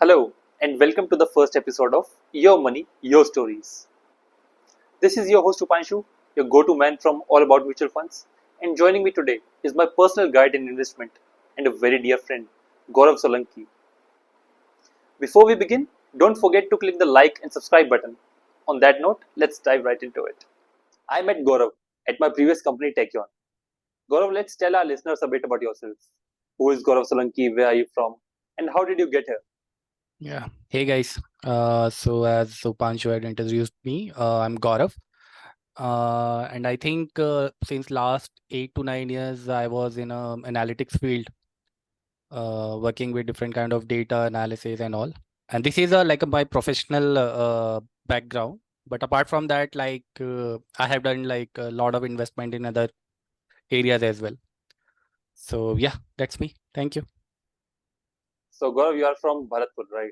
Hello, and welcome to the first episode of Your Money, Your Stories. This is your host Upanshu, your go to man from All About Mutual Funds, and joining me today is my personal guide in investment and a very dear friend, Gaurav Solanki. Before we begin, don't forget to click the like and subscribe button. On that note, let's dive right into it. I met Gaurav at my previous company, Techyon. Gaurav, let's tell our listeners a bit about yourself. Who is Gaurav Solanki? Where are you from? And how did you get here? Yeah. Hey guys. So as Upanshu had introduced me, I'm Gaurav. And I think since last 8 to 9 years, I was in a analytics field, working with different kind of data analysis and all. And this is my professional background. But apart from that, I have done like a lot of investment in other areas as well. So yeah, that's me. Thank you. So, Gaurav, you are from Bharatpur, right?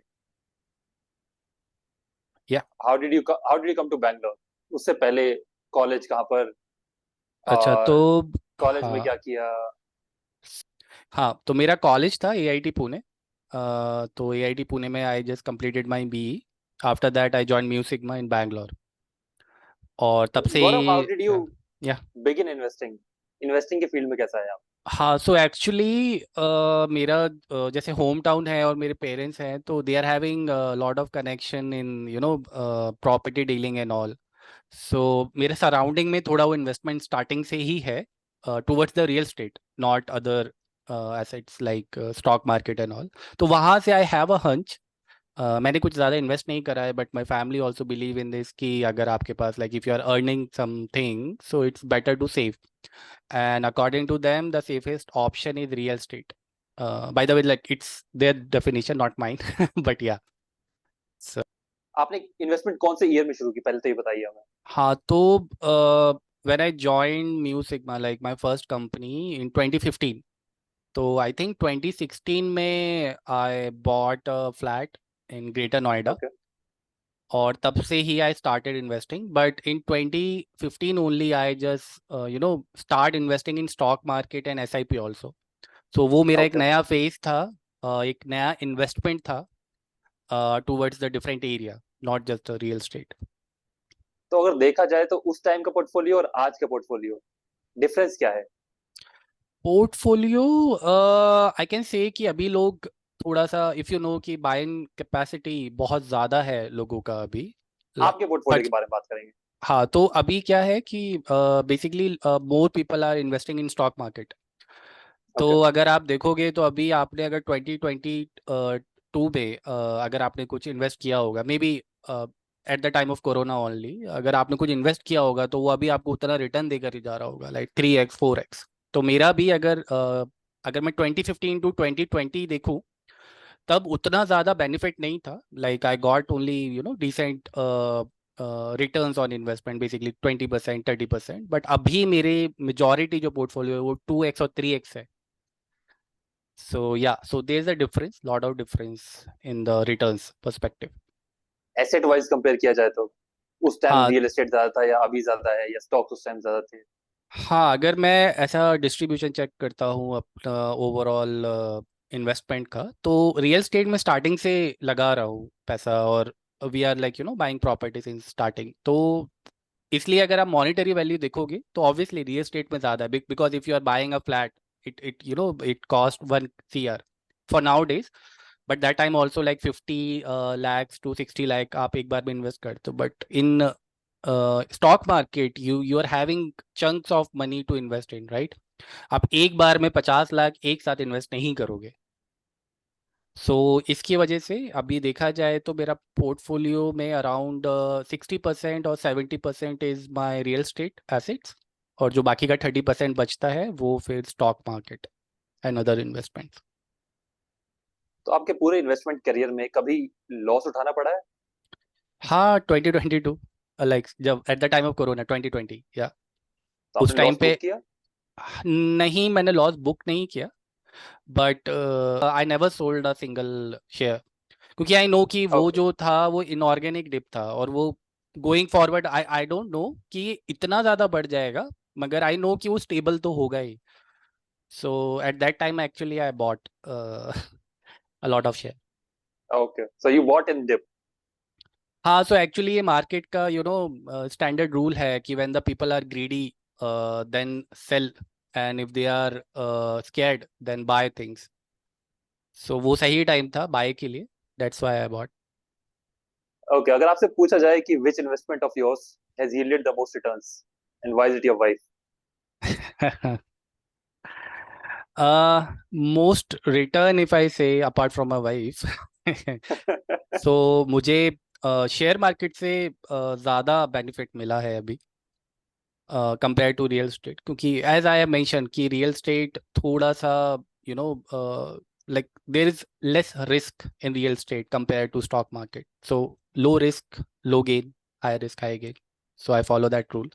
Yeah. How did you come to Bangalore? उससे पहले college कहाँ पर अच्छा तो और college में हाँ क्या किया? हाँ तो मेरा कॉलेज था एआईटी पुणे। तो एआईटी पुणे में I just completed my BE. After that I join Mu Sigma in Bangalore और तब से गौरव, हाउ डिड यू या बिगिन इन्वेस्टिंग? इन्वेस्टिंग के फील्ड में कैसा है आप? हाँ सो एक्चुअली मेरा जैसे होम टाउन है और मेरे पेरेंट्स हैं तो they are having lot of connection in property dealing and all. So मेरे सराउंडिंग में थोड़ा वो इन्वेस्टमेंट स्टार्टिंग से ही है towards the real state, not other assets like stock market and all. तो वहाँ से आई हैव अ हंच। मैंने कुछ ज़्यादा इन्वेस्ट नहीं करा है but my family also believe in this कि अगर आपके पास like if you are earning something so it's better to save, and according to them the safest option is real estate. By the way, like it's their definition, not mine. But yeah. So आपने investment कौन से year में शुरू की, पहले तो ये बताइए हमें। हाँ तो when I joined Mu Sigma, like my first company in 2015, तो I think 2016 में I bought a flat in Greater Noida okay. और तब से ही I started investing. But in 2015 only I just start investing in stock market and SIP also. So वो मेरा एक okay, नया फेज था, एक नया इन्वेस्टमेंट था towards the different area, not just real estate. तो अगर देखा जाए तो उस टाइम का पोर्टफोलियो और आज का पोर्टफोलियो डिफरेंस क्या है? पोर्टफोलियो आई कैन से कि अभी लोग थोड़ा सा, इफ़ यू नो कि बाइंग कैपेसिटी बहुत ज़्यादा है लोगों का अभी। आपके पोर्टफोलियो के बारे में बात करेंगे। हाँ तो अभी क्या है कि basically more people are investing in stock market. तो ओके। अगर आप देखोगे तो अभी आपने अगर 2022 में अगर आपने कुछ इन्वेस्ट किया होगा may be at the time of corona only, अगर आपने कुछ इन्वेस्ट किया होगा तो वो अभी आपको उतना रिटर्न देकर ही जा रहा होगा, लाइक 3x 4x। तो मेरा भी अगर मैं 2015 टू 2020 देखूं तब उतना ज़्यादा बेनिफिट नहीं था, like I got only decent returns on investment, basically 20% 30%। But अभी मेरे मेजॉरिटी जो पोर्टफोलियो है वो 2x और 3x है। So yeah, so there's a difference, lot of difference in the returns perspective. Asset wise compare किया जाए तो उस टाइम हाँ रियल एस्टेट ज्यादा था या अभी ज्यादा है, या स्टॉक्स उस टाइम ज्यादा थे? हाँ, अगर मैं ऐसा डिस्ट्रीब्यूशन चेक करता हूँ अपना ओवरऑल इन्वेस्टमेंट का, तो रियल स्टेट में स्टार्टिंग से लगा रहा हूँ पैसा और we are like buying properties in starting. तो इसलिए अगर आप मॉनिटरी वैल्यू देखोगे तो ऑब्वियसली रियल स्टेट में ज़्यादा है, because if you are buying a flat it cost 1 CR for nowadays. But that time also like 50 lakhs to 60 lakh आप एक बार में इन्वेस्ट करते हो। But in stock market you are having chunks of money to invest in, right? आप एक बार में 50 लाख एक साथ इन्वेस्ट नहीं करोगे। सो इसकी वजह से अभी देखा जाए तो मेरा पोर्टफोलियो में अराउंड 60% और 70% is my real estate assets, और जो बाकी का 30% बचता है वो फिर stock market and other investments. तो आपके पूरे इन्वेस्टमेंट करियर में कभी लॉस उठाना पड़ा है? हाँ 2022, लाइक जब at the time of corona 2020 या तो उस आपने टाइम लॉस पे बुक किया? नहीं, मैंने लॉस बुक नहीं किया but I never sold a single share, क्योंकि आई नो कि वो ओके। जो था वो इनऑर्गेनिक डिप था और वो going forward I I don't know कि इतना ज़्यादा बढ़ जाएगा, मगर आई नो कि वो स्टेबल तो होगा ही। So at that time actually I bought a lot of share. Okay, so you bought in dip. हाँ, so actually ये मार्केट का स्टैंडर्ड रूल है कि when the people are greedy then sell, and if they are scared then buy things. So वो सही time था bye के लिए, that's why I bought. Okay, अगर आपसे पूछा जाए कि which investment of yours has yielded the most returns and why is it your wife? Most return if I say apart from my wife. So मुझे share market से ज़्यादा benefit मिला है अभी कंपेयर टू रियल स्टेट, क्योंकि as I have mention कि real estate थोड़ा सा you know like there is less risk in real estate compare to stock market. So low risk low gain, high risk high gain. So I follow that rule.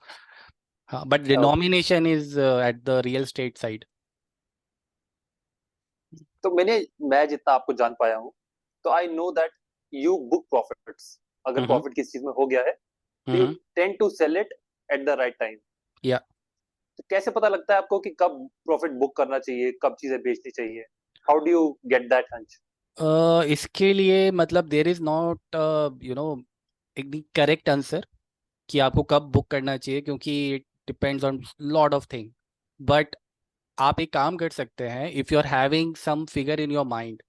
हाँ, but Okay. Denomination is at the real estate side. तो मैं जितना आपको जान पाया हूँ, तो I know that you book profits. अगर हम्म. प्रॉफिट किसी चीज में हो गया है तो you hmm. Tend to sell it at the right time. या तो कैसे पता लगता है आपको कि कब प्रॉफिट बुक करना चाहिए, कब चीजें बेचनी चाहिए? How do you get that hunch? इसके लिए मतलब देर इज नॉट एक करेक्ट आंसर कि आपको कब बुक करना चाहिए, क्योंकि it depends on lot of thing. But आप एक काम कर सकते हैं, if you are having some figure in your mind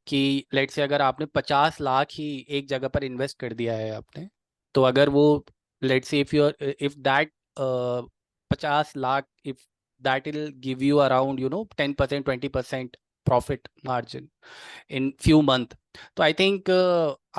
कि लेट्स से अगर आपने 50 लाख ही एक जगह पर इन्वेस्ट कर दिया है आपने, तो अगर वो let's say if that 50 lakh, if that will give you around 10% 20% profit margin in few month, तो आई थिंक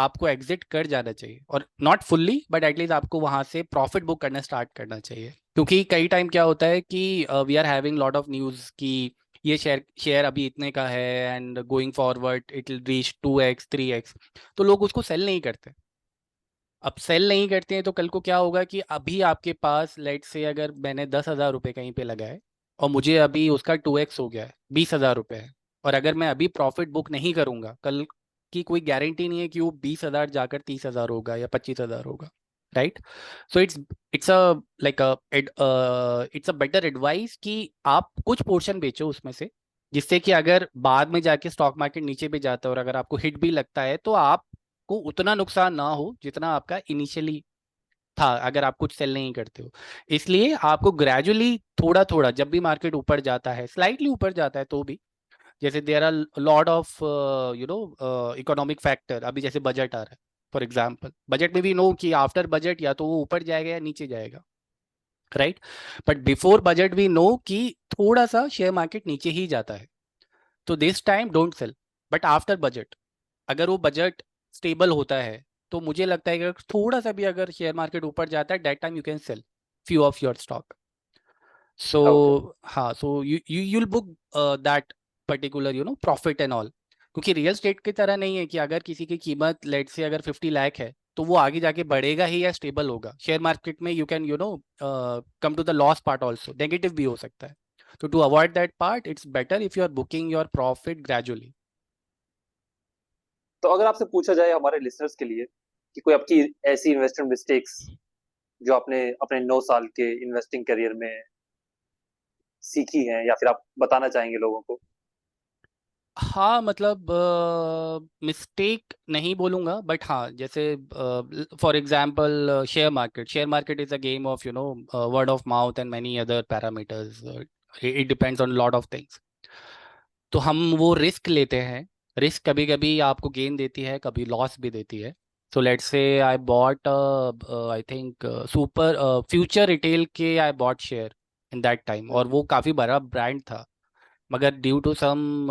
आपको एग्जिट कर जाना चाहिए. और नॉट फुल्ली बट एटलीस्ट आपको वहां से प्रॉफिट बुक करना स्टार्ट करना चाहिए. क्योंकि कई टाइम क्या होता है कि we are having lot of news कि ये शेयर अभी इतने का है and going forward it will reach 2x 3x, तो लोग उसको सेल नहीं करते. अब सेल नहीं करते हैं तो कल को क्या होगा कि अभी आपके पास लेट से अगर मैंने 10,000 रुपये कहीं पे लगाए और मुझे अभी उसका 2x हो गया है, 20,000 रुपये है, और अगर मैं अभी प्रॉफिट बुक नहीं करूंगा, कल की कोई गारंटी नहीं है कि वो 20,000 जाकर 30,000 होगा या 25,000 होगा. Right. So it's a like it's a better advice कि आप कुछ पोर्शन बेचो उसमें से, जिससे कि अगर बाद में जाके स्टॉक मार्केट नीचे भी जाता है और अगर आपको हिट भी लगता है तो आपको उतना नुकसान ना हो जितना आपका इनिशियली था अगर आप कुछ सेल नहीं करते हो. इसलिए आपको ग्रेजुअली थोड़ा थोड़ा, जब भी मार्केट ऊपर जाता है, स्लाइटली ऊपर जाता है तो भी, जैसे there are lot of economic factor, अभी जैसे बजट आ रहा है फॉर एग्जाम्पल, बजट में भी नो कि आफ्टर बजट या तो वो ऊपर जाएगा या नीचे जाएगा. Right. But before budget we know कि थोड़ा सा शेयर मार्केट नीचे ही जाता है, तो this time don't sell. But after budget, अगर वो बजट स्टेबल होता है, तो मुझे लगता है कि अगर थोड़ा सा भी अगर शेयर मार्केट ऊपर जाता है, that time you can sell few of your stock. So okay. हाँ, so you will book that particular profit and all. क्योंकि रियल स्टेट की तरह नहीं है कि अगर किसी की कीमत लेट से अगर 50 लाख है तो वो आगे जाके बढ़ेगा ही या स्टेबल होगा. शेयर मार्केट में you can come to the loss part also, negative भी हो सकता है. तो to avoid that part it's better if you are booking your profit gradually. तो अगर आपसे पूछा जाए हमारे लिसनर्स के लिए कि कोई आपकी ऐसी इन्वेस्टमेंट मिस्टेक्स जो आपने अपने 9 साल के इन्वेस्टिंग करियर में सीखी हैं, या फिर आप बताना चाहेंगे लोगों को? हाँ, मतलब मिस्टेक नहीं बोलूँगा, बट हाँ, जैसे for example share market is a game of word of mouth and many other parameters. It depends on lot of things. तो हम वो रिस्क लेते हैं. रिस्क कभी कभी आपको गेन देती है, कभी लॉस भी देती है. So let's say I bought I think super Future Retail के I bought share in that time, और वो काफ़ी बड़ा ब्रांड था. मगर due to some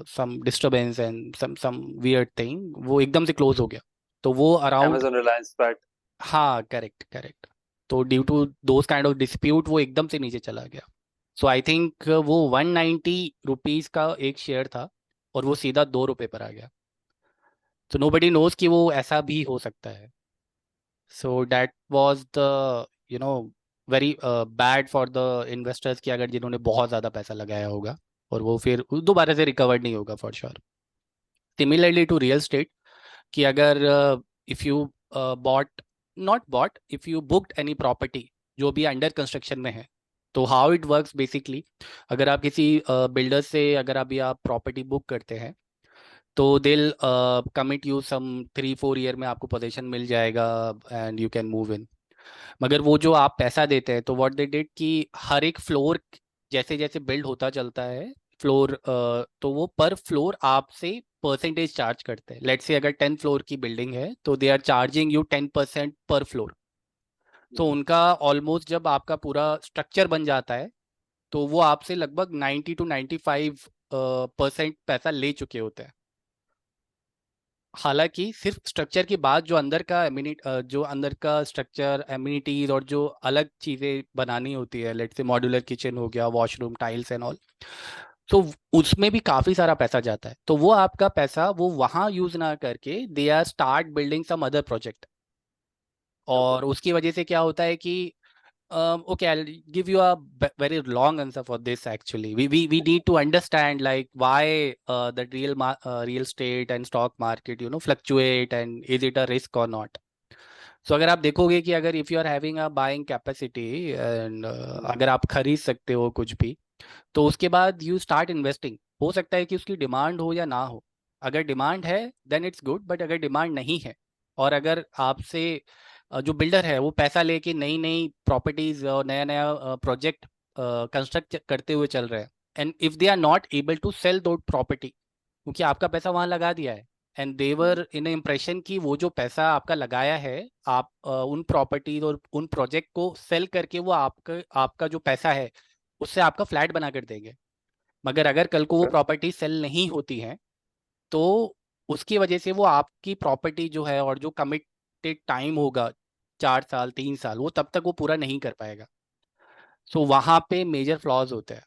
some disturbance and some weird thing वो एकदम से क्लोज हो गया. तो वो अराउंड, Amazon, Reliance, Pat. हाँ करेक्ट करेक्ट. तो due to those kind of dispute वो एकदम से नीचे चला गया. सो आई थिंक वो 190 रुपीज का एक शेयर था और वो सीधा 2 रुपए पर आ गया. तो नो बडी नोज कि वो ऐसा भी हो सकता है. So that was the you know very bad for the investors कि अगर जिन्होंने बहुत ज़्यादा पैसा लगाया होगा और वो फिर दोबारा से रिकवर नहीं होगा for sure. Similarly to real estate, कि अगर if you bought not bought if you booked any property जो भी अंडर कंस्ट्रक्शन में है, तो हाउ इट वर्क्स बेसिकली, अगर आप किसी बिल्डर से अगर अभी आप प्रॉपर्टी बुक करते हैं तो दिल कमिट यू सम 3-4 ईयर में आपको पोजीशन मिल जाएगा and you can move in. मगर वो जो आप पैसा देते हैं तो व्हाट दे डिड कि हर एक फ्लोर जैसे जैसे बिल्ड होता चलता है फ्लोर, तो वो पर फ्लोर आपसे परसेंटेज चार्ज करते हैं। लेट्स से अगर 10 फ्लोर की बिल्डिंग है तो दे आर चार्जिंग यू 10% पर फ्लोर। तो उनका ऑलमोस्ट जब आपका पूरा स्ट्रक्चर बन जाता है तो वो आपसे लगभग 90 to 95% पैसा ले चुके होते हैं। हालांकि सिर्फ स्ट्रक्चर की बात, जो अंदर का जो अंदर का स्ट्रक्चर एम्यूनिटीज और जो अलग चीज़ें बनानी होती है, लेट्स से मॉड्यूलर किचन हो गया, वॉशरूम, टाइल्स एंड ऑल, तो उसमें भी काफ़ी सारा पैसा जाता है। तो वो आपका पैसा वो वहाँ यूज़ ना करके they are start building some other project. Okay. और उसकी वजह से क्या होता है कि okay, I'll give you a very long answer for this actually. We need to understand like why the real estate and stock market fluctuate, and is it a risk or not. So अगर आप देखोगे कि अगर if you are having a buying capacity and अगर आप खरीद सकते हो कुछ भी, तो उसके बाद यू स्टार्ट इन्वेस्टिंग। हो सकता है कि उसकी डिमांड हो या ना हो। अगर डिमांड है देन इट्स गुड, बट अगर डिमांड नहीं है और अगर आपसे जो बिल्डर है वो पैसा लेके नई नई प्रॉपर्टीज और नया नया प्रोजेक्ट कंस्ट्रक्ट करते हुए चल रहे हैं, and if they are not able to sell the property, क्योंकि आपका पैसा वहां लगा दिया है, एंड देवर इन इम्प्रेशन कि वो जो पैसा आपका लगाया है आप उन प्रॉपर्टीज और उन प्रोजेक्ट को सेल करके वो आपका आपका जो पैसा है उससे आपका फ्लैट बना कर देंगे। मगर अगर कल को वो प्रॉपर्टी सेल नहीं होती है तो उसकी वजह से वो आपकी प्रॉपर्टी जो है और जो कमिटेड टाइम होगा 4 साल 3 साल, वो तब तक वो पूरा नहीं कर पाएगा। सो वहाँ पे मेजर फ्लॉज होते हैं।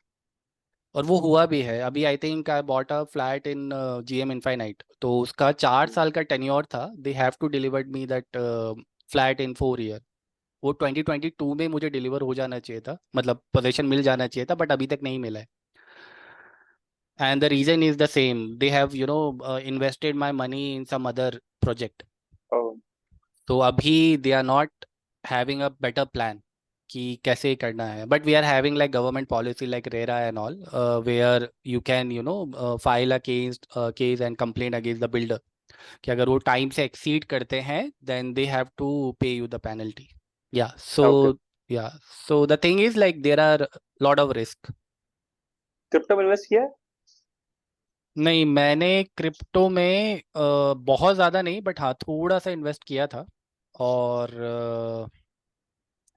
और वो हुआ भी है। अभी I think I bought a flat in GM infinite, तो उसका 4 साल का टेन्योर था। They have to delivered me that flat in 4 year. वो 2022 में मुझे डिलीवर हो जाना चाहिए था, मतलब पोजीशन मिल जाना चाहिए था, बट अभी तक नहीं मिला है। And the reason is the same. They have, invested my money in some other project. तो अभी they are not having a better plan कि कैसे करना है. But we are having like government policy like RERA and all, where you can, file a case and complain against the builder. कि अगर वो time से exceed करते हैं, then they have to pay you the penalty. Yeah. Okay. Yeah. So the thing is like there are lot of risk. Crypto में invest किया है? नहीं, मैंने क्रिप्टो में बहुत ज़्यादा नहीं, बट हाँ थोड़ा सा इन्वेस्ट किया था। और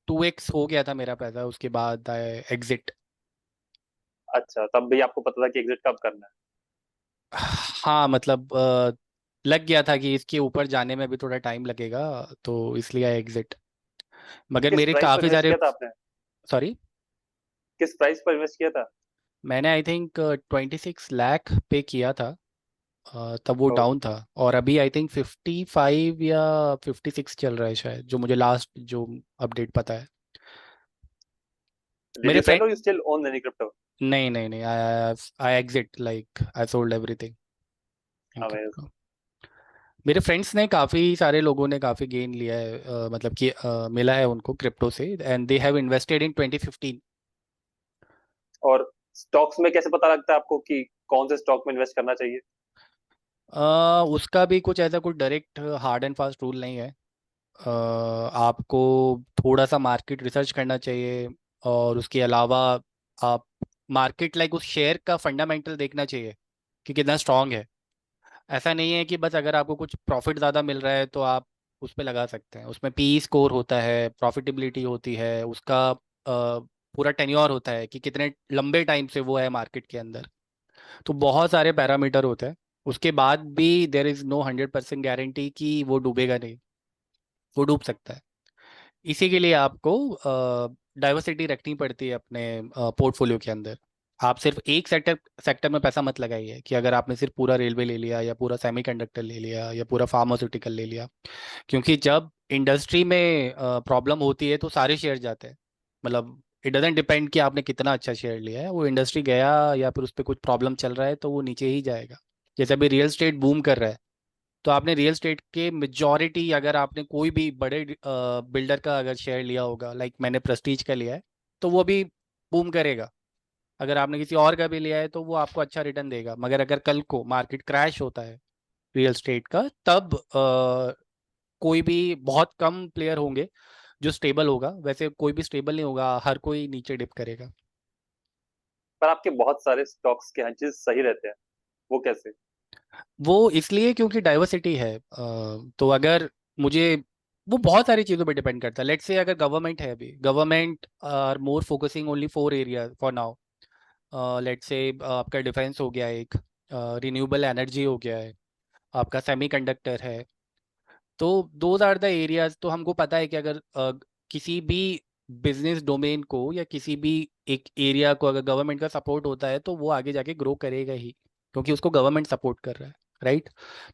2x हो गया था मेरा पैसा, उसके बाद एग्जिट। अच्छा, तब भी आपको पता था कि एग्जिट कब करना है? हाँ मतलब लग गया था कि इसके ऊपर जाने में भी थोड़ा टाइम लगेगा, तो इसलिए एग्जिट। मगर किस मेरे प्राइस पर काफ़ी इन्वेस्ट सारे। किया था आपने? सॉरी। किस प्राइस पर इन्वेस्ट किया था? मैंने आई थिंक 26 लाख पे किया था। तब वो ओ, डाउन था। और अभी आई थिंक 55 या 56 चल रहा है शायद, जो मुझे लास्ट जो अपडेट पता है। डिड मेरे यू सेल फ्रेंड। और you still own any crypto? नहीं नहीं नहीं, I exit, like I sold everything in amazing. Crypto. मेरे फ्रेंड्स ने काफ़ी सारे लोगों ने काफ़ी गेन लिया है, मतलब कि मिला है उनको क्रिप्टो से, and they have invested in 2015। और स्टॉक्स में कैसे पता लगता है आपको कि कौन से स्टॉक में इन्वेस्ट करना चाहिए? उसका भी कुछ ऐसा कुछ direct hard and fast rule नहीं है। आपको थोड़ा सा मार्केट रिसर्च करना चाहिए, और उसके अलावा आप मार्केट लाइक उस शेयर का फंडामेंटल देखना चाहिए कि कितना स्ट्रांग है। ऐसा नहीं है कि बस अगर आपको कुछ प्रॉफिट ज़्यादा मिल रहा है तो आप उस पर लगा सकते हैं। उसमें पी स्कोर होता है, प्रॉफिटेबिलिटी होती है, उसका पूरा टेन्योर होता है कि कितने लंबे टाइम से वो है मार्केट के अंदर। तो बहुत सारे पैरामीटर होते हैं। उसके बाद भी देर इज़ नो 100% गारंटी कि वो डूबेगा नहीं। वो डूब सकता है। इसी के लिए आपको डाइवर्सिटी रखनी पड़ती है अपने पोर्टफोलियो के अंदर। आप सिर्फ एक सेक्टर सेक्टर में पैसा मत लगाइए कि अगर आपने सिर्फ पूरा रेलवे ले लिया या पूरा सेमीकंडक्टर ले लिया या पूरा फार्मास्यूटिकल ले लिया। क्योंकि जब इंडस्ट्री में प्रॉब्लम होती है तो सारे शेयर जाते हैं। मतलब इट डजेंट डिपेंड कि आपने कितना अच्छा शेयर लिया है, वो इंडस्ट्री गया या फिर उस पर कुछ प्रॉब्लम चल रहा है तो वो नीचे ही जाएगा। जैसे अभी रियल स्टेट बूम कर रहा है, तो आपने रियल स्टेट के मेजॉरिटी, अगर आपने कोई भी बड़े बिल्डर का अगर शेयर लिया होगा, लाइक मैंने प्रेस्टीज का लिया है, तो वो भी बूम करेगा। अगर आपने किसी और का भी लिया है तो वो आपको अच्छा रिटर्न देगा, मगर अगर कल को मार्केट क्रैश होता है रियल स्टेट का, तब कोई भी बहुत कम प्लेयर होंगे जो स्टेबल होगा। वैसे कोई भी स्टेबल नहीं होगा, हर कोई नीचे डिप करेगा। पर आपके बहुत सारे स्टॉक्स के हैं जो सही रहते हैं, वो कैसे? वो इसलिए क्योंकि डाइवर्सिटी है। तो अगर मुझे, वो बहुत सारी चीज़ों पे डिपेंड करता है। लेट्स से अगर गवर्नमेंट है, अभी government are more focusing only 4 area for now. Let's say आपका डिफेंस हो गया, एक रिन्यूएबल एनर्जी हो गया है, आपका सेमीकंडक्टर है। तो दोज आर द एरियाज। तो हमको पता है कि अगर किसी भी बिजनेस डोमेन को या किसी भी एक एरिया को अगर गवर्नमेंट का सपोर्ट होता है तो वो आगे जाके ग्रो करेगा ही, क्योंकि उसको गवर्नमेंट सपोर्ट कर रहा है, राइट।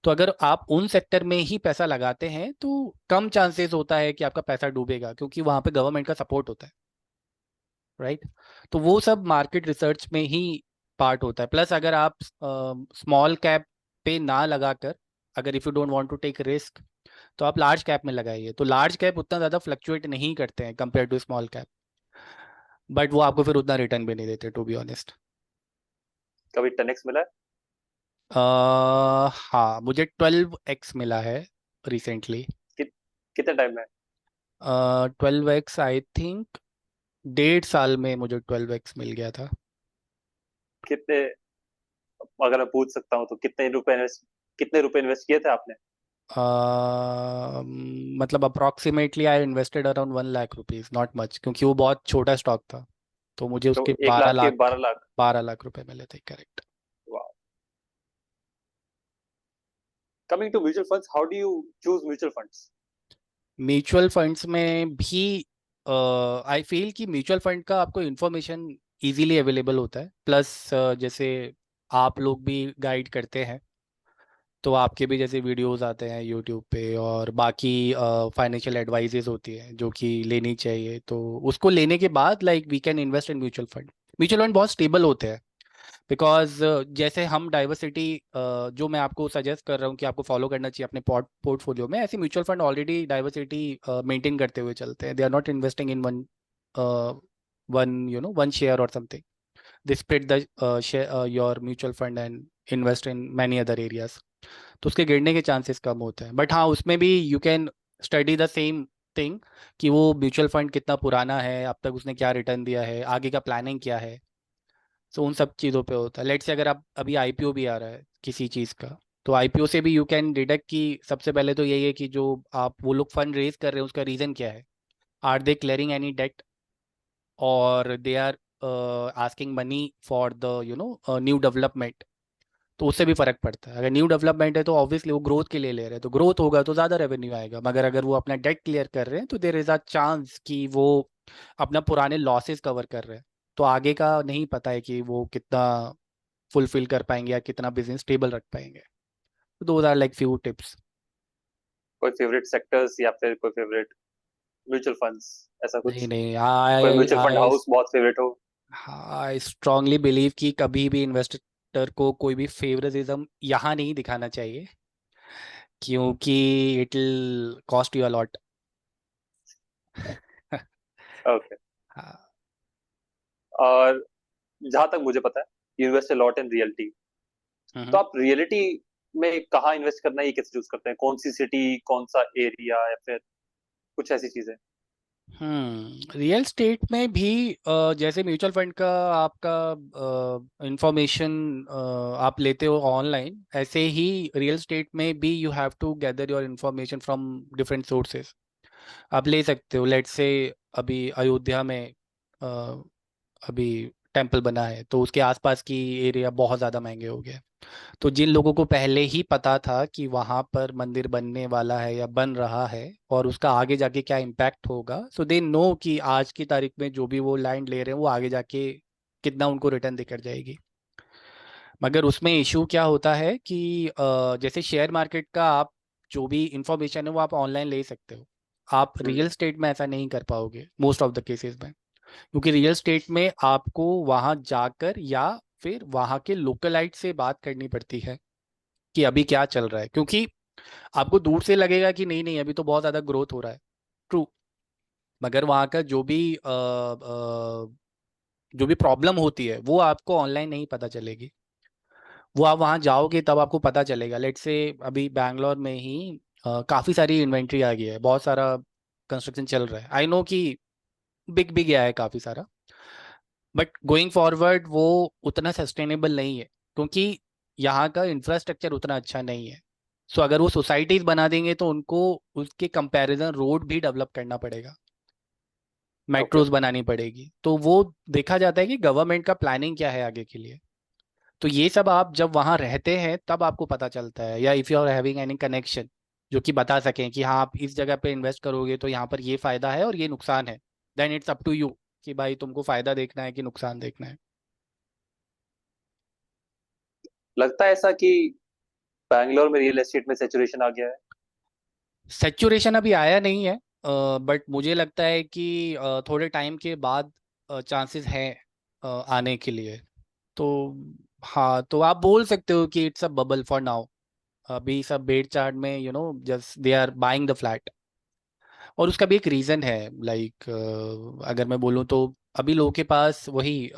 तो अगर आप उन सेक्टर में ही पैसा लगाते हैं तो कम चांसेस होता है कि आपका पैसा डूबेगा, क्योंकि वहाँ पे गवर्नमेंट का सपोर्ट होता है, राइट। तो वो सब मार्केट रिसर्च में ही पार्ट होता है। प्लस अगर आप स्मॉल कैप पे ना लगाकर, अगर if you don't want to take risk, तो आप लार्ज कैप में लगाइए। तो लार्ज कैप उतना ज़्यादा फ्लक्चुएट नहीं करते हैं compare to small cap, but वो आपको फिर उतना रिटर्न भी नहीं देते, टू बी ऑनेस्ट। कभी 10x मिला है? हाँ, मुझे 12x मिला है रिसेंटली। कि, कितने टाइम में? 12x आई थिंक 1.5 साल में मुझे 12x मिल गया था। कितने, अगर मैं पूछ सकता हूँ तो कितने रुपए इन्वेस्ट किए थे आपने? मतलब approximately I invested around 1 lakh rupees, not much, क्योंकि वो बहुत छोटा स्टॉक था। तो मुझे तो उसके 1 लाख के 12 लाख, 12 लाख? 12 लाख रुपए मिले थे, करेक्ट। वाह। Coming to mutual funds, how do you choose mutual funds? Mutual funds में भी आई फील कि म्यूचुअल फंड का आपको इन्फॉर्मेशन इजीली अवेलेबल होता है। प्लस जैसे आप लोग भी गाइड करते हैं, तो आपके भी जैसे वीडियोस आते हैं यूट्यूब पे, और बाकी फाइनेंशियल एडवाइजेज होती है जो कि लेनी चाहिए। तो उसको लेने के बाद like we can invest in mutual fund. Mutual fund बहुत स्टेबल होते हैं, बिकॉज जैसे हम डाइवर्सिटी, जो मैं आपको सजेस्ट कर रहा हूँ कि आपको फॉलो करना चाहिए अपने पोर्टफोलियो में, ऐसे mutual fund already diversity maintain करते हुए चलते हैं। They are not investing in one one share और something. They split the your mutual fund and invest in many other areas. तो उसके गिरने के चांसेस कम होते हैं। बट हाँ, उसमें भी you can study the same thing, कि वो म्यूचुअल फंड कितना पुराना है, अब तक उसने क्या रिटर्न दिया है, आगे का प्लानिंग क्या है। सो उन सब चीज़ों पे होता है। लेट्स से अगर आप अभी आईपीओ भी आ रहा है किसी चीज़ का, तो आईपीओ से भी यू कैन डिडक्ट कि सबसे पहले तो यही है कि जो आप वो लोग फंड रेज कर रहे हैं उसका रीज़न क्या है। Are they clearing any debt, और they are asking money for the new development. तो उससे भी फर्क पड़ता है। अगर न्यू डेवलपमेंट है तो ऑब्वियसली वो ग्रोथ के लिए ले रहे हैं, तो ग्रोथ होगा तो ज़्यादा रेवेन्यू आएगा। मगर अगर वो अपना डेट क्लियर कर रहे हैं तो देयर इज़ अ चांस कि वो अपना पुराने लॉसेस कवर कर रहे हैं। तो आगे का नहीं पता है कि वो कितना फुलफिल कर पाएंगे या कितना बिजनेस स्टेबल रख पाएंगे। तो those are like few tips. कोई फेवरेट सेक्टर्स या फिर कोई फेवरेट म्यूचुअल फंड्स, ऐसा नहीं कुछ? नहीं, कोई आई म्यूचुअल फंड आई हाउस बहुत फेवरेट हो? आई स्ट्रांगली बिलीव कि कभी भी इन्वेस्टर को कोई भी फेवरेटिज्म यहाँ नहीं दिखाना चाहिए, क्योंकि it will cost you a lot. Okay. और जहां तक मुझे पता है, you invest a lot in reality. तो हाँ। आप रियलिटी में कहाँ इन्वेस्ट करना है ये कैसे चूज करते हैं? कौन सी सिटी, कौन सा एरिया, या फिर कुछ ऐसी चीजें? रियल स्टेट में भी जैसे म्यूचुअल फंड का आपका इंफॉर्मेशन आप लेते हो ऑनलाइन, ऐसे ही रियल स्टेट में भी you have to gather your information from different sources. आप ले सकते हो, लेट्स से अभी अयोध्या में अ, अभी टेम्पल बना है, तो उसके आसपास की एरिया बहुत ज़्यादा महंगे हो गए। तो जिन लोगों को पहले ही पता था कि वहां पर मंदिर बनने वाला है या बन रहा है और उसका आगे जाके क्या इम्पैक्ट होगा, सो दे नो कि आज की तारीख में जो भी वो लैंड ले रहे हैं वो आगे जाके कितना उनको रिटर्न देकर जाएगी। मगर उसमें इशू क्या होता है कि जैसे शेयर मार्केट का आप जो भी इंफॉर्मेशन है वो आप ऑनलाइन ले सकते हो, आप हम्म। रियल स्टेट में ऐसा नहीं कर पाओगे मोस्ट ऑफ द केसेस में। क्योंकि रियल स्टेट में आपको वहां जाकर या फिर वहां के लोकलाइट से बात करनी पड़ती है कि अभी क्या चल रहा है। क्योंकि आपको दूर से लगेगा कि नहीं नहीं अभी तो बहुत ज़्यादा ग्रोथ हो रहा है, ट्रू। मगर वहाँ का जो भी जो भी प्रॉब्लम होती है वो आपको ऑनलाइन नहीं पता चलेगी, वो आप वहाँ जाओगे तब आपको पता चलेगा। लेट्स से अभी बैंगलोर में ही काफ़ी सारी इन्वेंट्री आ गई है, बहुत सारा कंस्ट्रक्शन चल रहा है, आई नो कि बिक भी गया है काफ़ी सारा, बट गोइंग फॉरवर्ड वो उतना सस्टेनेबल नहीं है, क्योंकि यहाँ का इंफ्रास्ट्रक्चर उतना अच्छा नहीं है। सो अगर वो सोसाइटीज बना देंगे तो उनको उसके कंपैरिजन रोड भी डेवलप करना पड़ेगा, ओके। मेट्रोज बनानी पड़ेगी, तो वो देखा जाता है कि गवर्नमेंट का प्लानिंग क्या है आगे के लिए। तो ये सब आप जब वहाँ रहते हैं तब आपको पता चलता है, या if you are having any connection जो कि बता सकें कि हाँ आप इस जगह पे इन्वेस्ट करोगे तो यहाँ पर ये फ़ायदा है और ये नुकसान है, then it's up to you कि भाई तुमको फ़ायदा देखना है कि नुकसान देखना है। लगता है ऐसा कि बैंगलोर में रियल एस्टेट में सैचुरेशन आ गया है। सेचुरेशन अभी आया नहीं है, बट मुझे लगता है कि थोड़े टाइम के बाद चांसेस हैं आने के लिए। तो हाँ, तो आप बोल सकते हो कि it's a bubble for now. अभी सब बेड चार्ट में just they are buying the flat, और उसका भी एक रीज़न है। लाइक अगर मैं बोलूँ तो अभी लोगों के पास वही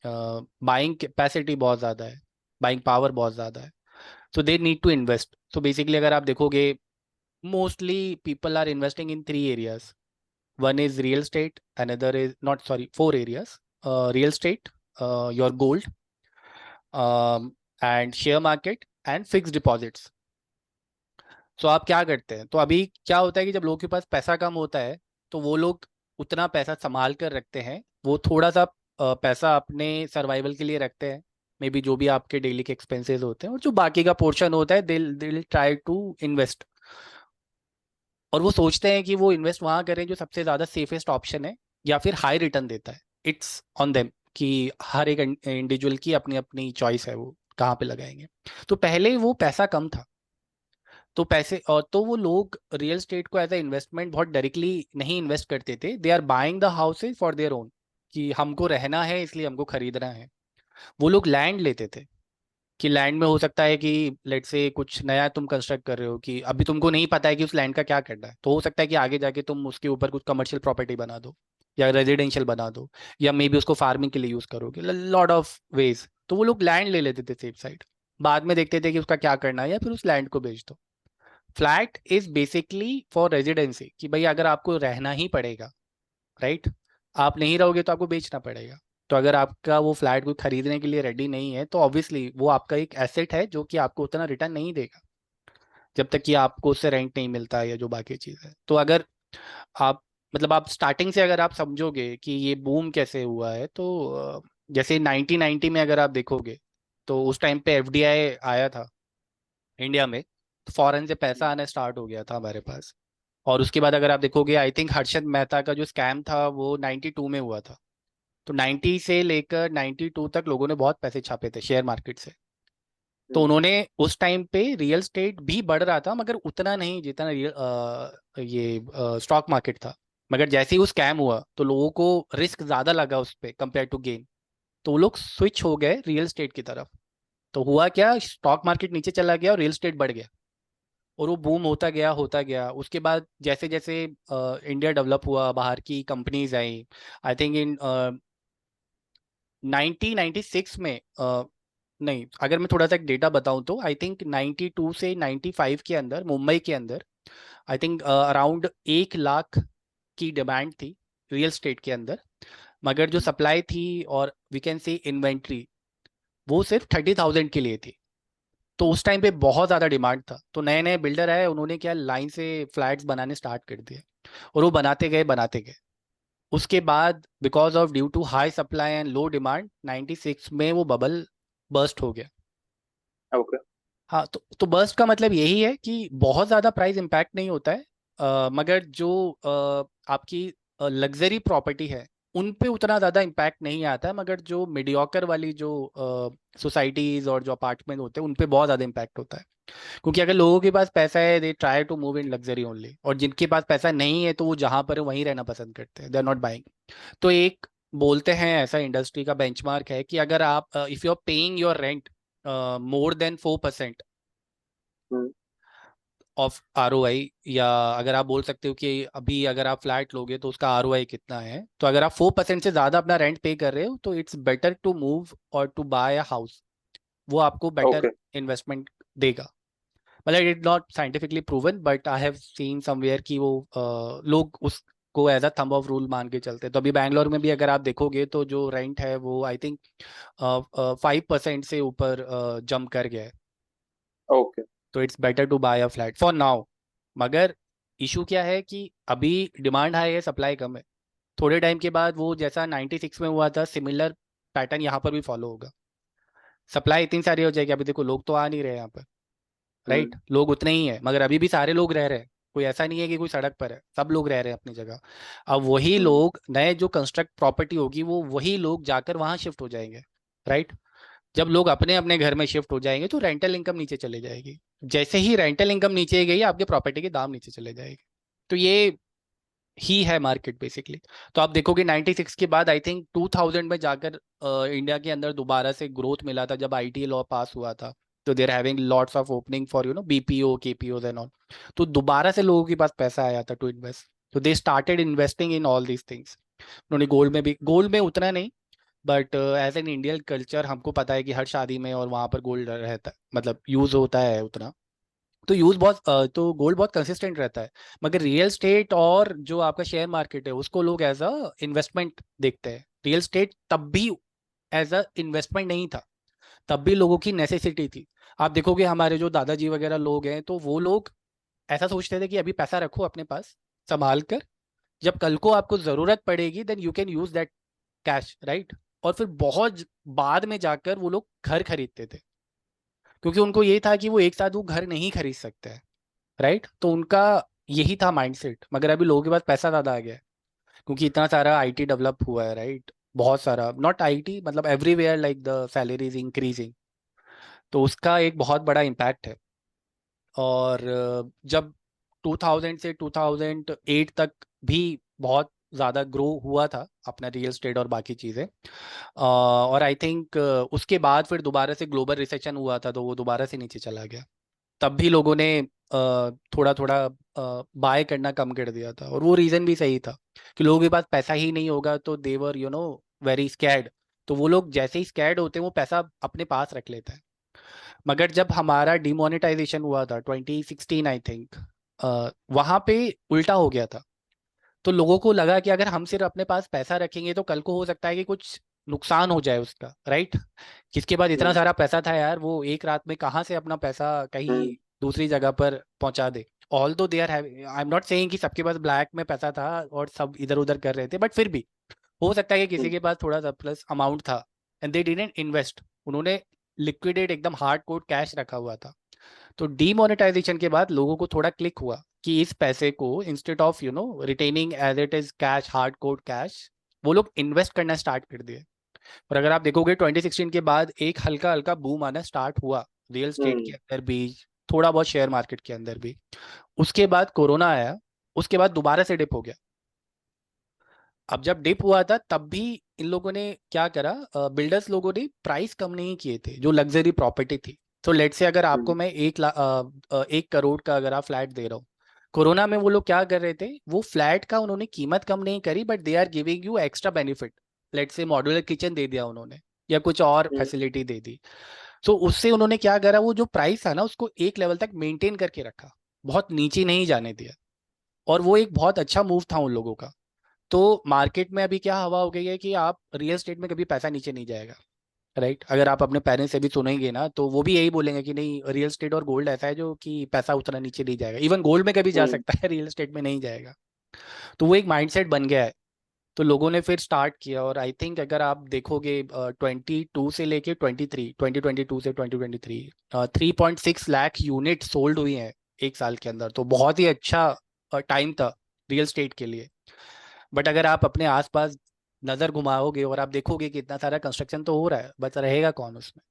बाइंग कैपेसिटी बहुत ज़्यादा है, बाइंग पावर बहुत ज़्यादा है, so they need to invest. So basically अगर आप देखोगे, mostly people are investing in three areas. One is real estate, another is not, sorry, four areas: real estate, your gold, and share market and fixed deposits. So आप क्या करते हैं, तो अभी क्या होता है कि जब लोगों के पास पैसा कम होता है तो वो लोग उतना पैसा संभाल कर रखते हैं, वो थोड़ा सा पैसा अपने सर्वाइवल के लिए रखते हैं, मे बी जो भी आपके डेली के एक्सपेंसेस होते हैं, और जो बाकी का पोर्शन होता है दिल ट्राई टू इन्वेस्ट। और वो सोचते हैं कि वो इन्वेस्ट वहां करें जो सबसे ज्यादा सेफेस्ट ऑप्शन है या फिर हाई रिटर्न देता है। इट्स ऑन देम कि हर एक इंडिविजुअल की अपनी अपनी चॉइस है वो कहाँ पे लगाएंगे। तो पहले वो पैसा कम था, तो पैसे और तो वो लोग रियल स्टेट को एज ए इन्वेस्टमेंट बहुत डायरेक्टली नहीं इन्वेस्ट करते थे, they are buying the houses for their own, कि हमको रहना है इसलिए हमको खरीदना है। वो लोग लैंड लेते थे, कि लैंड में हो सकता है कि लेट से कुछ नया तुम कंस्ट्रक्ट कर रहे हो, कि अभी तुमको नहीं पता है कि उस लैंड का क्या करना है, तो हो सकता है कि आगे जाके तुम उसके ऊपर कुछ कमर्शियल प्रॉपर्टी बना दो या रेजिडेंशियल बना दो, या मे बी उसको फार्मिंग के लिए यूज करोगे, लॉट ऑफ वेज। तो वो लोग लैंड ले लेते थे सेफ साइड, बाद में देखते थे कि उसका क्या करना है, या फिर उस लैंड को बेच दो। Flat is basically for residency, कि भाई अगर आपको रहना ही पड़ेगा, राइट, आप नहीं रहोगे तो आपको बेचना पड़ेगा। तो अगर आपका वो फ्लैट कोई खरीदने के लिए रेडी नहीं है तो ऑब्वियसली वो आपका एक एसेट है जो कि आपको उतना रिटर्न नहीं देगा जब तक कि आपको उससे रेंट नहीं मिलता है या जो बाकी चीज़ है। तो अगर आप मतलब आप स्टार्टिंग से अगर आप समझोगे कि ये बूम कैसे हुआ है, तो जैसे 1990 में अगर आप देखोगे तो उस टाइम पे एफडीआई आया था इंडिया में, तो फॉरेन से पैसा आना स्टार्ट हो गया था हमारे पास। और उसके बाद अगर आप देखोगे, आई थिंक हर्षद मेहता का जो स्कैम था वो 92 में हुआ था। तो 90 से लेकर 92 तक लोगों ने बहुत पैसे छापे थे शेयर मार्केट से। तो हम्म। उन्होंने उस टाइम पे रियल स्टेट भी बढ़ रहा था मगर उतना नहीं जितना ये स्टॉक मार्केट था। मगर जैसे ही वो स्कैम हुआ तो लोगों को रिस्क ज्यादा लगा उस पे कंपेयर टू गेन, तो वो लोग स्विच हो गए रियल स्टेट की तरफ। तो हुआ क्या, स्टॉक मार्केट नीचे चला गया और रियल स्टेट बढ़ गया, और वो बूम होता गया। उसके बाद जैसे जैसे इंडिया डेवलप हुआ, बाहर की companies I. I think in 1996 में नहीं, अगर मैं थोड़ा सा एक डेटा बताऊं तो आई थिंक 92 से 95 के अंदर मुंबई के अंदर आई थिंक अराउंड 1 लाख की डिमांड थी रियल स्टेट के अंदर, मगर जो सप्लाई थी और वी कैन से इन्वेंट्री वो सिर्फ 30,000 के लिए थी। तो उस टाइम पे बहुत ज़्यादा डिमांड था, तो नए नए बिल्डर आए, उन्होंने क्या लाइन से फ्लैट्स बनाने स्टार्ट कर दिए, और वो बनाते गए। उसके बाद because of due to high supply and low demand 96 में वो बबल बर्स्ट हो गया। ओके। हाँ, तो बर्स्ट का मतलब यही है कि बहुत ज़्यादा प्राइस इम्पैक्ट नहीं होता है, मगर जो आपकी लग्जरी प्रॉपर्टी है उन पे उतना ज़्यादा इम्पैक्ट नहीं आता है, मगर जो मीडियोकर वाली जो सोसाइटीज़ और जो अपार्टमेंट होते हैं उन पे बहुत ज़्यादा इम्पैक्ट होता है। क्योंकि अगर लोगों के पास पैसा है they try to move in luxury only, और जिनके पास पैसा नहीं है तो वो जहाँ पर है वहीं रहना पसंद करते हैं, दे आर नॉट बाइंग। तो एक बोलते हैं ऐसा इंडस्ट्री का बेंचमार्क है कि अगर आप if you are paying your rent more than 4% hmm. Of ROI, या अगर आप बोल सकते हो कि अभी अगर आप फ्लैट लोगे तो उसका आरओआई कितना है, तो अगर आप 4% से ज़्यादा अपना रेंट पे कर रहे हो तो इट्स बेटर टू मूव और टू बाय अ हाउस। वो आपको बेटर ओके। इन्वेस्टमेंट देगा। मतलब it not scientifically proven, but I have seen somewhere कि वो लोग उसको as a thumb of rule मान के चलते हैं। तो अभी बैंगलोर में भी अगर आप देखोगे तो जो रेंट है वो आई थिंक 5% से ऊपर जंप कर गया है। ओके। तो it's better to buy a flat for now. मगर इशू क्या है कि अभी डिमांड हाई है, सप्लाई कम है। थोड़े टाइम के बाद वो जैसा 96 में हुआ था, सिमिलर पैटर्न यहाँ पर भी फॉलो होगा। सप्लाई इतनी सारी हो जाएगी, अभी देखो लोग तो आ नहीं रहे यहाँ पर, राइट? हम्म। लोग उतने ही है, मगर अभी भी सारे लोग रह रहे हैं। कोई ऐसा नहीं है कि कोई सड़क पर है, सब लोग रह रहे हैं अपनी जगह। अब वही हम्म। लोग, नए जो कंस्ट्रक्ट प्रॉपर्टी होगी वो वही लोग जाकर वहां शिफ्ट हो जाएंगे, राइट? जब लोग अपने अपने घर में शिफ्ट हो जाएंगे तो रेंटल इनकम नीचे चले जाएगी। जैसे ही रेंटल इनकम नीचे गई, आपके प्रॉपर्टी के दाम नीचे चले जाएंगे। तो ये ही है मार्केट बेसिकली। तो आप देखोगे 96 के बाद आई थिंक 2000 में जाकर इंडिया के अंदर दोबारा से ग्रोथ मिला था, जब आईटी लॉ पास हुआ था। तो there having lots of opening for BPO KPO and all. तो दोबारा से लोगों के पास पैसा आया था टू इन्वेस्ट, तो they started investing in all these things. उन्होंने गोल्ड में भी, गोल्ड में उतना नहीं, but as an Indian culture हमको पता है कि हर शादी में और वहां पर गोल्ड रहता है, मतलब यूज होता है उतना। तो यूज बहुत तो गोल्ड बहुत कंसिस्टेंट रहता है। मगर रियल स्टेट और जो आपका शेयर मार्केट है उसको लोग एज अ इन्वेस्टमेंट देखते हैं। रियल स्टेट तब भी एज अ इन्वेस्टमेंट नहीं था, तब भी लोगों की नेसेसिटी थी। आप देखोगे हमारे जो दादाजी वगैरह लोग हैं, तो वो लोग ऐसा सोचते थे कि अभी पैसा रखो अपने पास संभाल कर, जब कल को आपको जरूरत पड़ेगी then you can use that cash, right? और फिर बहुत बाद में जाकर वो लोग घर खरीदते थे, क्योंकि उनको ये था कि वो एक साथ वो घर नहीं खरीद सकते हैं, राइट? तो उनका यही था माइंडसेट। मगर अभी लोगों के पास पैसा ज्यादा आ गया है, क्योंकि इतना सारा आईटी डेवलप हुआ है, राइट? बहुत सारा, नॉट आईटी मतलब everywhere, like the salaries increasing. तो उसका एक बहुत बड़ा इम्पैक्ट है। और जब 2000 से 2008 तक भी बहुत ज़्यादा ग्रो हुआ था अपना रियल स्टेट और बाकी चीज़ें। और आई थिंक उसके बाद फिर दोबारा से ग्लोबल रिसेशन हुआ था, तो वो दोबारा से नीचे चला गया। तब भी लोगों ने थोड़ा थोड़ा बाय करना कम कर दिया था, और वो रीज़न भी सही था कि लोगों के पास पैसा ही नहीं होगा, तो देवर वेरी स्कैर्ड। तो वो लोग जैसे ही स्कैर्ड होते हैं वो पैसा अपने पास रख लेते हैं। मगर जब हमारा डिमोनेटाइजेशन हुआ था 2016 आई थिंक, वहां पे उल्टा हो गया था। तो लोगों को लगा कि अगर हम सिर्फ अपने पास पैसा रखेंगे तो कल को हो सकता है कि कुछ नुकसान हो जाए उसका, राइट? जिसके बाद इतना हम्म। सारा पैसा था यार, वो एक रात में कहाँ से अपना पैसा कहीं हम्म। दूसरी जगह पर पहुंचा दे। ऑल दो they are I am not saying कि सबके पास ब्लैक में पैसा था और सब इधर उधर कर रहे थे, बट फिर भी हो सकता है कि किसी हम्म। के पास थोड़ा सरप्लस अमाउंट था, एंड दे डिडंट इन्वेस्ट। उन्होंने लिक्विडेट एकदम हार्ड कोड कैश रखा हुआ था। तो डीमोनेटाइजेशन के बाद लोगों को थोड़ा क्लिक हुआ कि इस पैसे को instead of retaining as it is cash, hard code cash, वो लोग इन्वेस्ट करना स्टार्ट कर दिए। और अगर आप देखोगे 2016 के बाद एक हल्का हल्का बूम आना स्टार्ट हुआ रियल स्टेट के हम्म। अंदर भी, थोड़ा बहुत शेयर मार्केट के अंदर भी। उसके बाद कोरोना आया, उसके बाद दोबारा से डिप हो गया। अब जब डिप हुआ था तब भी इन लोगों ने क्या करा, बिल्डर्स लोगों ने प्राइस कम नहीं किए थे जो लग्जरी प्रॉपर्टी थी। तो लेट से अगर आपको हम्म। मैं 1 करोड़ का अगर आप फ्लैट दे रहा हूँ, कोरोना में वो लोग क्या कर रहे थे, वो फ्लैट का उन्होंने कीमत कम नहीं करी, but they are giving you extra benefit. Late से मॉड्यूलर किचन दे दिया उन्होंने, या कुछ और हम्म। फैसिलिटी दे दी। तो उससे उन्होंने क्या करा, वो जो प्राइस था ना उसको एक लेवल तक मेंटेन करके रखा, बहुत नीचे नहीं जाने दिया। और वो एक बहुत अच्छा मूव था उन लोगों का। तो मार्केट में अभी क्या हवा हो गई है कि आप रियल स्टेट में कभी पैसा नीचे नहीं जाएगा, राइट? अगर आप अपने पेरेंट्स से भी सुनेंगे ना तो वो भी यही बोलेंगे कि नहीं, रियल स्टेट और गोल्ड ऐसा है जो कि पैसा उतना नीचे नहीं जाएगा। इवन गोल्ड में कभी जा हम्म। सकता है, रियल स्टेट में नहीं जाएगा। तो वो एक माइंडसेट बन गया है। तो लोगों ने फिर स्टार्ट किया, और आई थिंक अगर आप देखोगे 22 से लेके 2022 से 2023 3.6 लाख यूनिट सोल्ड हुई हैं एक साल के अंदर। तो बहुत ही अच्छा टाइम था रियल स्टेट के लिए। बट अगर आप अपने आसपास नजर घुमाओगे और आप देखोगे कि इतना सारा कंस्ट्रक्शन तो हो रहा है, बस रहेगा कौन उसमें,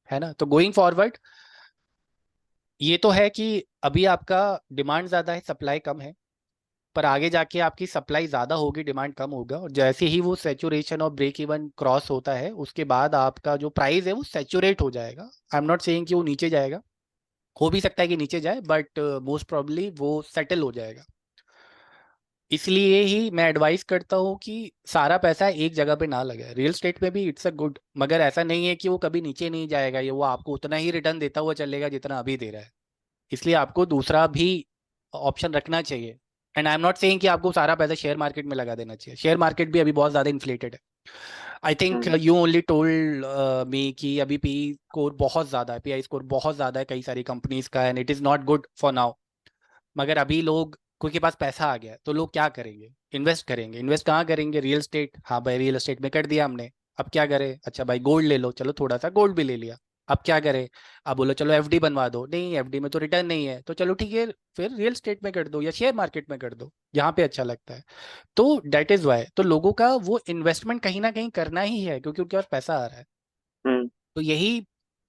है ना? तो गोइंग फॉरवर्ड ये तो है कि अभी आपका डिमांड ज्यादा है, सप्लाई कम है। पर आगे जाके आपकी सप्लाई ज्यादा होगी, डिमांड कम होगा, और जैसे ही वो सेचुरेशन और ब्रेक इवन क्रॉस होता है उसके बाद आपका जो प्राइस है वो सेचुरेट हो जाएगा। आई एम नॉट सेइंग कि वो नीचे जाएगा, हो भी सकता है कि नीचे जाए, बट मोस्ट प्रोबेबली वो सेटल हो जाएगा। इसलिए ही मैं एडवाइस करता हूँ कि सारा पैसा एक जगह पे ना लगे। रियल स्टेट में भी इट्स अ गुड, मगर ऐसा नहीं है कि वो कभी नीचे नहीं जाएगा, ये वो आपको उतना ही रिटर्न देता हुआ चलेगा जितना अभी दे रहा है। इसलिए आपको दूसरा भी ऑप्शन रखना चाहिए। And I am not saying कि आपको सारा पैसा शेयर मार्केट में लगा देना चाहिए। शेयर मार्केट भी अभी बहुत ज़्यादा इन्फ्लेटेड है। I think hmm. You only told me कि अभी पी स्कोर बहुत ज़्यादा है, पीआई स्कोर बहुत ज़्यादा है कई सारी कंपनीज का, and it is not good for now. मगर अभी लोग कोई के पास पैसा आ गया तो लोग क्या करेंगे? इन्वेस्ट करेंगे। इन्वेस्ट कहाँ करेंगे? Real estate. हाँ भाई, रियल एस्टेट में कर दिया हमने, अब क्या करें? अच्छा भाई गोल्ड ले लो, चलो थोड़ा सा गोल्ड भी ले लिया, अब क्या करें? अब बोलो चलो एफडी बनवा दो, नहीं एफडी में तो रिटर्न नहीं है, तो चलो ठीक है फिर रियल एस्टेट में कर दो या शेयर मार्केट में कर दो, यहाँ पे अच्छा लगता है। तो डेट इज वाई तो लोगों का वो इन्वेस्टमेंट कहीं ना कहीं करना ही है, क्योंकि उनके पास पैसा आ रहा है। हम्म। तो यही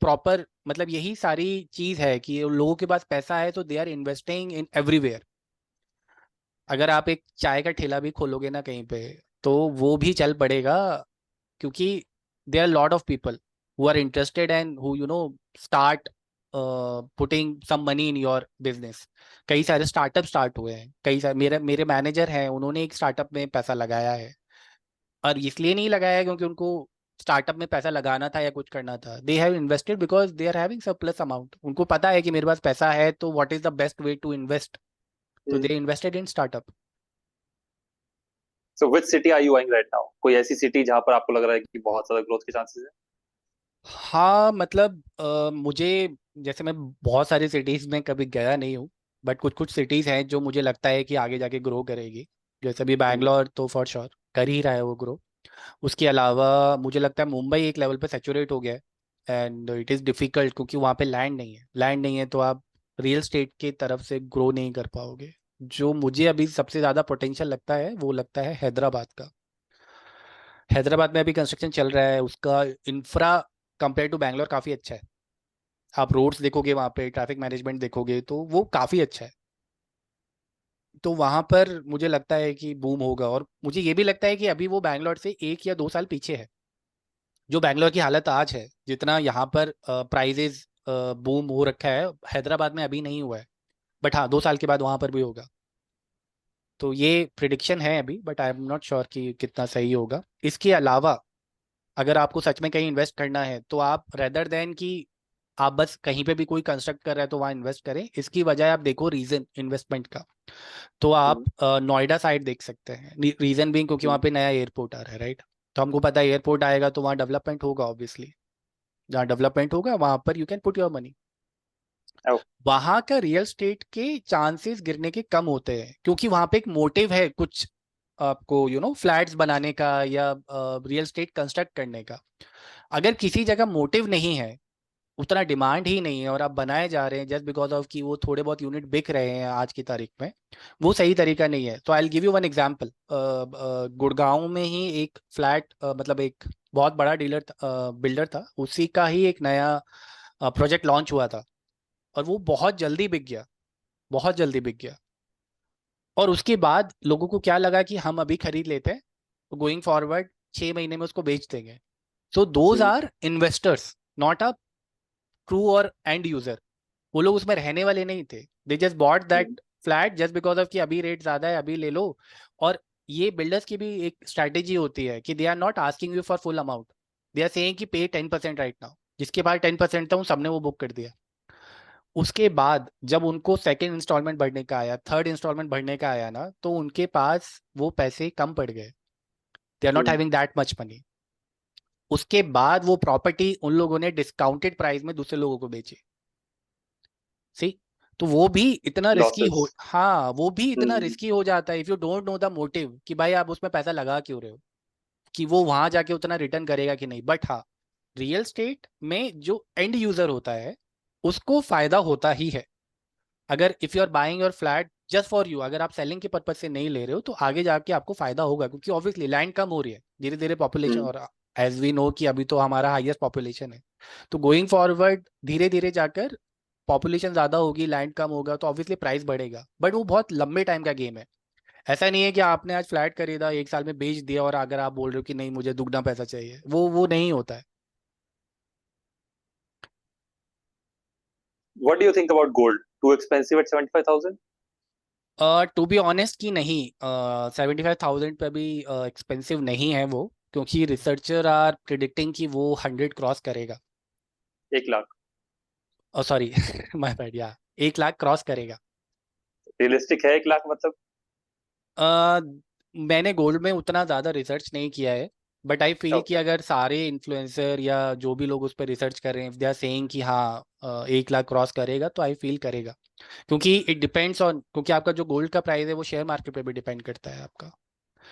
प्रॉपर मतलब यही सारी चीज है कि लोगों के पास पैसा है तो they are investing in everywhere. अगर आप एक चाय का ठेला भी खोलोगे ना कहीं पे, तो वो भी चल पड़ेगा, क्योंकि there are lot of people who are interested and who start putting some money in your business. कई सारे स्टार्टअप स्टार्ट हुए हैं, कई सारे मेरे मेरे मैनेजर हैं, उन्होंने एक स्टार्टअप में पैसा लगाया है। और इसलिए नहीं लगाया है क्योंकि उनको स्टार्टअप में पैसा लगाना था या कुछ करना था। They have invested because they are having surplus amount. उनको पता है कि मेरे पास पैसा है तो what is the best way to invest, तो hmm. They invested in startup. So which city are you eyeing right now? कोई ऐसी सिटी जहां पर आपको लग रहा है कि बहुत ज्यादा ग्रोथ के चांसेस है? हाँ मतलब मुझे, जैसे मैं बहुत सारी सिटीज़ में कभी गया नहीं हूँ, बट कुछ कुछ सिटीज़ हैं जो मुझे लगता है कि आगे जाके ग्रो करेगी। जैसे अभी हम्म। बैंगलोर तो फॉर श्योर कर ही रहा है वो ग्रो। उसके अलावा मुझे लगता है मुंबई एक लेवल पे सेचुरेट हो गया है, एंड इट इज़ डिफ़िकल्ट क्योंकि वहाँ पे लैंड नहीं है। लैंड नहीं है तो आप रियल स्टेट की तरफ से ग्रो नहीं कर पाओगे। जो मुझे अभी सबसे ज़्यादा पोटेंशियल लगता है वो लगता है हैदराबाद का। हैदराबाद में अभी कंस्ट्रक्शन चल रहा है, उसका इंफ्रा कंपेयर टू बैंगलोर काफ़ी अच्छा है। आप रोड्स देखोगे, वहाँ पे ट्रैफिक मैनेजमेंट देखोगे तो वो काफ़ी अच्छा है। तो वहाँ पर मुझे लगता है कि बूम होगा, और मुझे ये भी लगता है कि अभी वो बैंगलोर से 1 या 2 साल पीछे है। जो बैंगलोर की हालत आज है, जितना यहाँ पर प्राइजेज बूम हो रखा है, हैदराबाद में अभी नहीं हुआ है। बट हाँ, 2 साल के बाद वहाँ पर भी होगा। तो ये प्रिडिक्शन है अभी, but I am not sure कि कितना सही होगा। इसके अलावा अगर आपको सच में कहीं इन्वेस्ट करना है तो आप रेदर देन कि आप बस कहीं पे भी कोई कंस्ट्रक्ट कर रहा है तो वहाँ इन्वेस्ट करें, इसकी वजह आप देखो रीजन इन्वेस्टमेंट का। तो आप हम्म। नोएडा साइड देख सकते हैं। रीजन भी क्योंकि वहाँ हम्म। पे नया एयरपोर्ट आ रहा है, राइट? तो हमको पता है एयरपोर्ट आएगा तो वहाँ डेवलपमेंट होगा ऑब्वियसली। जहाँ डेवलपमेंट होगा वहाँ पर you can put your money. Oh, वहाँ का रियल स्टेट के चांसेस गिरने के कम होते हैं, क्योंकि वहाँ पे एक मोटिव है कुछ आपको फ्लैट्स बनाने का या रियल स्टेट कंस्ट्रक्ट करने का। अगर किसी जगह मोटिव नहीं है, उतना डिमांड ही नहीं है, और आप बनाए जा रहे हैं जस्ट बिकॉज ऑफ कि वो थोड़े बहुत यूनिट बिक रहे हैं आज की तारीख में, वो सही तरीका नहीं है। तो I will give you one example. Gurgaon में ही एक फ्लैट मतलब एक बहुत बड़ा डीलर बिल्डर था, उसी का ही एक नया प्रोजेक्ट लॉन्च हुआ था, और वो बहुत जल्दी बिक गया, बहुत जल्दी बिक गया। और उसके बाद लोगों को क्या लगा कि हम अभी खरीद लेते हैं तो गोइंग फॉरवर्ड 6 महीने में उसको बेच देंगे। So those hmm. Are investors, not a true और एंड यूजर। वो लोग उसमें रहने वाले नहीं थे। They just bought hmm. That flat just because of कि अभी रेट ज्यादा है, अभी ले लो। और ये बिल्डर्स की भी एक स्ट्रैटेजी होती है कि they are not asking you for full amount, they are saying कि पे 10% राइट नाउ। जिसके पास 10% था उन सबने वो बुक कर दिया। उसके बाद जब उनको सेकेंड इंस्टॉलमेंट भरने का आया, थर्ड इंस्टॉलमेंट भरने का आया ना, तो उनके पास वो पैसे कम पड़ गए। They are not hmm. Having that much money. उसके बाद वो प्रॉपर्टी उन लोगों ने डिस्काउंटेड प्राइस में दूसरे लोगों को बेची। सी, तो वो भी इतना रिस्की लॉसेस। हो, हाँ वो भी इतना हम्म। रिस्की हो जाता है if you don't know the motive कि भाई आप उसमें पैसा लगा क्यों रहे हो, कि वो वहां जाके उतना रिटर्न करेगा कि नहीं। बट हाँ, रियल स्टेट में जो एंड यूजर होता है उसको फायदा होता ही है। अगर if you are buying your flat just for you, अगर आप सेलिंग के पर्पज से नहीं ले रहे हो तो आगे जाके आपको फायदा होगा, क्योंकि ऑब्वियसली लैंड कम हो रही है धीरे धीरे पॉपुलेशन, हम्म। और एज वी नो कि अभी तो हमारा हाईएस्ट पॉपुलेशन है। तो गोइंग फॉरवर्ड धीरे धीरे जाकर पॉपुलेशन ज्यादा होगी, लैंड कम होगा, तो ऑब्वियसली प्राइस बढ़ेगा। बट वो बहुत लंबे टाइम का गेम है। ऐसा नहीं है कि आपने आज फ्लैट खरीदा 1 साल में बेच दिया और अगर आप बोल रहे हो कि नहीं मुझे दुगना पैसा चाहिए, वो नहीं होता है। What do you think about gold? Too expensive at 75,000? To be honest कि नहीं, 75,000 पे भी एक्सपेंसिव नहीं है वो, क्योंकि रिसर्चर आर प्रिडिक्टिंग कि वो 100 क्रॉस करेगा. 1 लाख? सॉरी, माय बैड, या 1 लाख क्रॉस करेगा. रियलिस्टिक है 1 लाख मतलब? अ, मैंने गोल्ड में उतना ज़्यादा रिसर्च नहीं किया है, बट आई फील कि ओके। अगर सारे इन्फ्लुएंसर या जो भी लोग उस पर रिसर्च कर रहे हैं, दे आर सेइंग कि हाँ 1 लाख क्रॉस करेगा, तो आई फील करेगा. क्योंकि इट डिपेंड्स ऑन, क्योंकि आपका जो गोल्ड का प्राइस है वो शेयर मार्केट पे भी डिपेंड करता है आपका,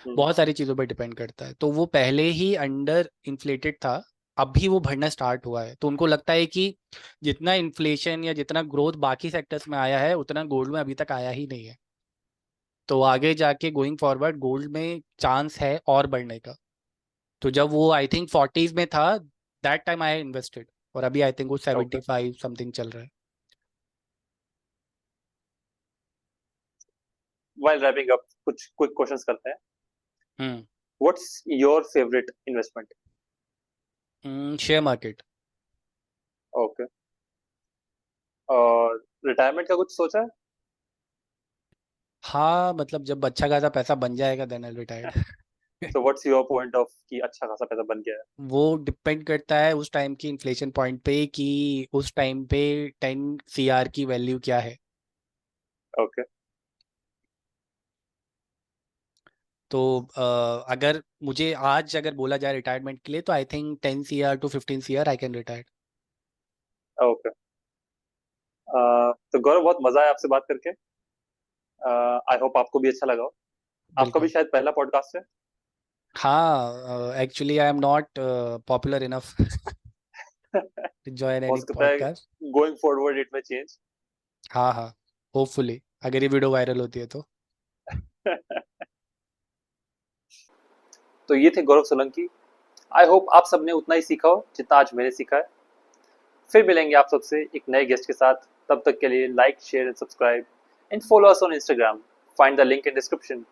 बहुत सारी चीज़ों पर डिपेंड करता है. तो वो पहले ही अंडर इन्फ्लेटेड था, अभी वो बढ़ना स्टार्ट हुआ है. तो उनको लगता है कि जितना इन्फ्लेशन या जितना ग्रोथ बाकी सेक्टर्स में आया है, उतना गोल्ड में अभी तक आया ही नहीं है. तो आगे जाके गोइंग फॉरवर्ड गोल्ड में चांस है और बढ़ने का. तो जब वो आई थिंक 40s में था, दैट टाइम आई इन्वेस्टेड, और अभी आई थिंक वो ओके। 75 समथिंग चल रहा है. While wrapping up, कुछ क्विक क्वेश्चंस करते हैं. हम्म. What's your favorite investment? Share market. Okay. और रिटायरमेंट का कुछ सोचा है? हाँ, मतलब जब अच्छा खासा पैसा बन जाएगा then I retired. So what's your point of कि अच्छा खासा पैसा बन गया है? वो डिपेंड करता है उस टाइम की इन्फ्लेशन पॉइंट पे कि उस टाइम पे 10 CR की वैल्यू क्या है. ओके. तो अगर मुझे आज अगर बोला जाए रिटायरमेंट के लिए, तो I think 10 CR to 15 CR I can retire. Okay. तो गौरव, बहुत मजा आया आपसे बात करके. आई होप आपको भी अच्छा लगा हो. आपका भी बिल्कुल. शायद पहला पॉडकास्ट है. हाँ, actually I am not popular enough to join हो एनी सकता है पॉडकास्ट. गोइंग फॉरवर्ड इट में चेंज. हाँ हाँ, होपफुली अगर ये वीडियो वायरल होती है तो. तो ये थे गौरव सोलंकी. आई होप आप सबने उतना ही सीखा हो जितना आज मैंने सीखा है. फिर मिलेंगे आप सबसे एक नए गेस्ट के साथ. तब तक के लिए like, share and subscribe and follow us on Instagram. Find the link in description.